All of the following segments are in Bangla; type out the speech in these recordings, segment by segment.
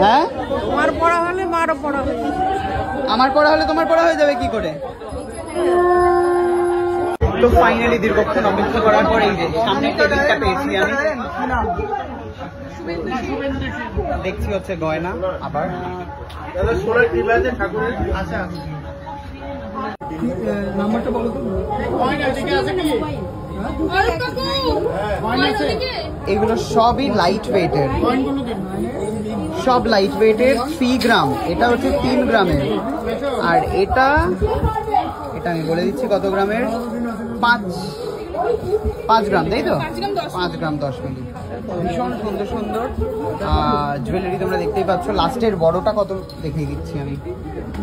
হ্যাঁ, তোমার পড়া হলে মারও পড়া হয়ে যাবে। আমার পড়া হলে তোমার পড়া হয়ে যাবে কি করে? তো ফাইনালি দীর্ঘক্ষণ অপেক্ষা করার পর এই যে সামনে টেবিলটা পেয়েছি আমি। দেখছি হচ্ছে গয়না আবার নাম্বারটা বলো তো। এগুলো সবই লাইট ওয়েটের, সব লাইট ওয়েটের 3 গ্রাম। এটা হচ্ছে 3 গ্রামের, আর এটা আমি বলে দিচ্ছি কত গ্রামের, 5 গ্রাম, তাই তো? 5 গ্রাম 10 মিলি। ভীষণ সুন্দর সুন্দর জুয়েলারি তোমরা দেখতেই পাচ্ছ। লাস্টের বড়টা কত দেখিয়ে দিচ্ছি আমি,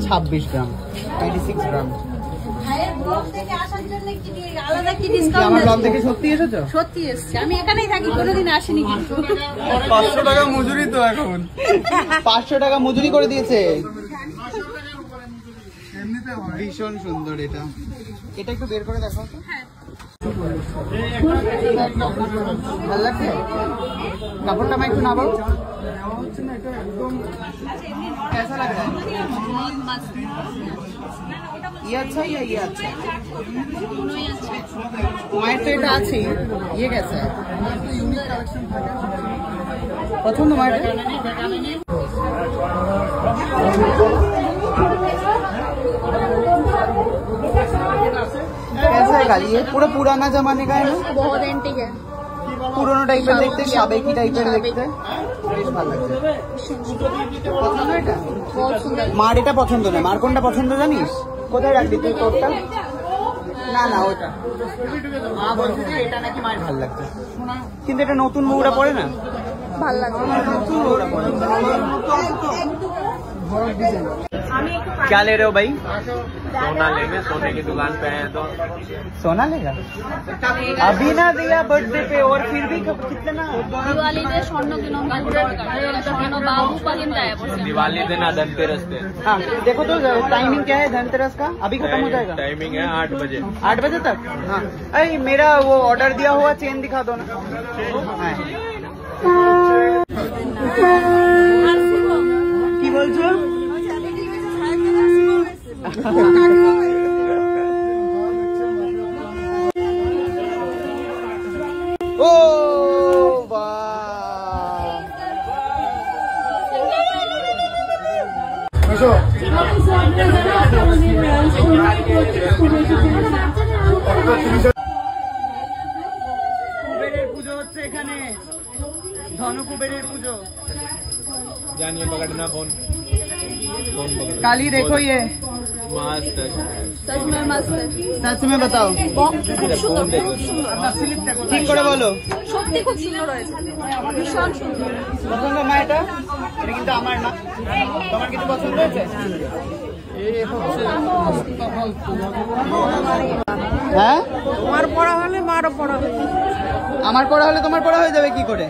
26 গ্রাম, 26 গ্রাম। আমার ব্লগ দেখে সত্যি এসেছো? সত্যি এসছে, আমি এখানেই থাকি, কোনোদিন আসিনি। 500 টাকা মজুরি তো এখন 500 টাকা মজুরি করে দিয়েছে। ভীষণ সুন্দর এটা, এটা একটু বের করে দেখাও তো। ভালো লাগছে কাপড়টা, আমি একটু নামাও। कैसा लग रहा है? ये अच्छा है या ये अच्छा है? माइट तो এটা আছে, ये कैसा है? পছন্দ মাইট? कैसा है गाली? ये पूरा पुराना जमाने का है ना, बहुत एंटीक है, পুরোনো টাইপের দেখতে, সাবেকি টাইপের দেখতে, বেশ ভালো লাগছে। পছন্দ এটা? बहुत सुंदर। মার এটা পছন্দ না, মার কোনটা পছন্দ জানিস? কোথায় রাখবি তুই তোরটা? না না ওটা, মা বলছে যে এটা নাকি মায়ের ভালো লাগছে, কিন্তু এটা নতুন বউরা পরে না, ভালো লাগে। নতুন বউরা পরে। क्या ले रहे हो भाई? सोना लेंगे, सोने की दुकान पे आए तो सोना लेगा? अभी ना दिया बर्थडे पे, और फिर भी कितना? दिवालीতে স্বর্ণ কিনো, স্বর্ণ বাবু পর্যন্ত আয়া পড়ছে। दिवाली दिन धनतेरस पे। हाँ देखो तो टाइमिंग क्या है धनतेरस का? अभी खत्म हो जाएगा, टाइमिंग है 8 बजे। 8 बजे तक। हाँ अरे मेरा वो ऑर्डर दिया हुआ चेन दिखा दो ना। हाँ কি বলছো? ও কুবেরের পুজো হচ্ছে এখানে, ধনু কুবেরের পুজো। जानिए पकड़ना फोन, फोन पकड़। काली देखो ये मस्त है, सच में मस्त है, सच में बताओ, খুব সুন্দর, फोन देखो। ঠিক করে বলো। সত্যি খুব সুন্দর হয়েছে, ভীষণ সুন্দর। পছন্দ মা? এটা এটা কিন্তু আমার না, তোমার কিছু পছন্দ হয়েছে? হ্যাঁ, তোমার পড়া হলে মারও পড়া হয়ে যাবে। আমার পড়া হলে তোমার পড়া হয়ে যাবে কি করে?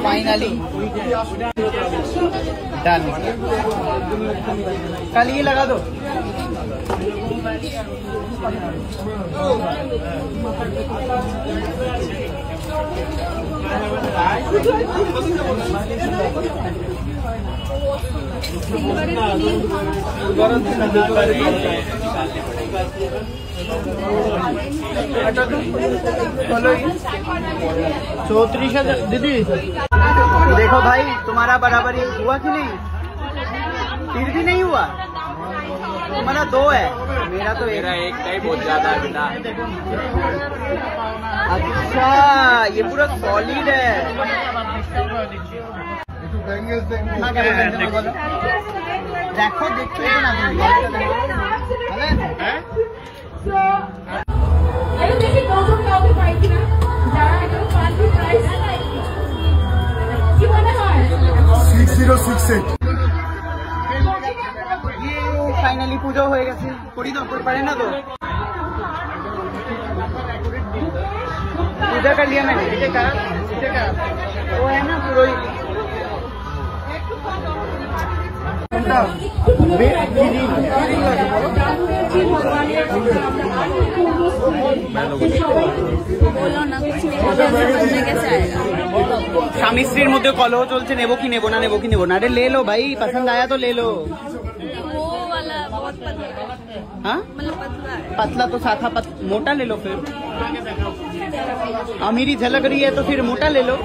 फाइनली डन, कल ये लगा दो। चौधरी दीदी देखो भाई, तुम्हारा बराबरी हुआ कि नहीं? फिर भी नहीं हुआ, तुम्हारा 2 है, मेरा तो मेरा एक का ही बहुत ज्यादा है बेटा। अच्छा ये पूरा सॉलिड है। हाँ, क्या बोलते हैं बोलो? देखो देखो ना फाइनली पूजा हो गया, करी तो पड़े ना, तो पूजा कर लिया मैंने। वो है ना पुरोहित, একটা बोलो ना कुछ समझने कैसे आएगा। স্বামী স্ত্রীর মধ্যে কলহ চলছে, নেবো কি নেবো না, নেবো কি নেবো না। अरे ले लो भाई, पसंद आया तो ले लो। वो वाला बहुत पतला है, हाँ मतलब पतला है। पतला तो साथा मोटा ले लो फिर। अमीरी झलक रही है तो फिर मोटा ले लो।